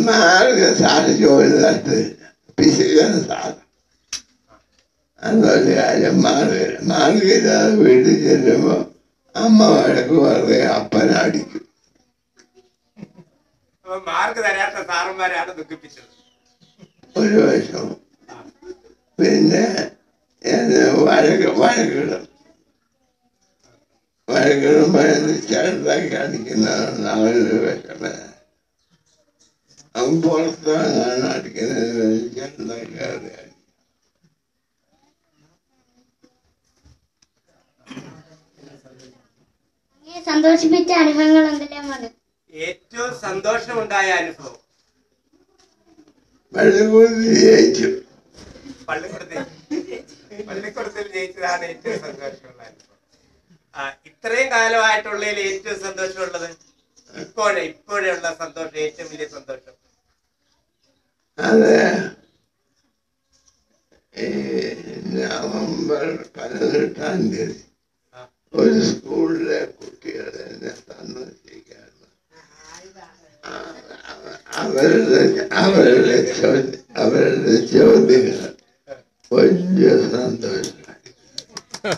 Mark സാധിച്ചുകൊണ്ടിട്ട് പിശുക്കുന്ന സാധനം. അതൊരു കാര്യം മാർക്കില്ലാതെ വീട്ടിൽ ചെല്ലുമ്പോൾ അമ്മ വഴക്ക് വെറുതെ അപ്പനടിക്കും. മാർക്ക് തരാത്ത സാറന്മാരാണ് ദുഃഖിപ്പിച്ചത് ഒരു വശം. പിന്നെ വഴക്കിടുമ്പോൾ ചേർത്താക്കി അടിക്കുന്നതാണ് അവനൊരു വിഷമം. അവൻ പുറത്താണ് അടിക്കുന്നത് ചേർത്താക്കി. സന്തോഷിപ്പിച്ച അനുഭവങ്ങൾ എന്തെല്ലാമാണ്? ഏറ്റവും സന്തോഷമുണ്ടായ അനുഭവം പള്ളിക്കൂടത്തിൽ ജയിച്ചതാണ് ഏറ്റവും സന്തോഷമുള്ള അനുഭവം. ഇത്രയും കാലമായിട്ടുള്ളതിൽ ഏറ്റവും സന്തോഷമുള്ളത് ഇപ്പോഴുള്ള സന്തോഷം, ഏറ്റവും വലിയ സന്തോഷം അത് നവംബർ 18-ാം തീയതി ഒരു സ്കൂളിലെ കുട്ടികൾ എന്നെ സന്ദർശിക്കാറുണ്ട്. അവരുടെ ചോദ്യങ്ങൾ വലിയ സന്തോഷം.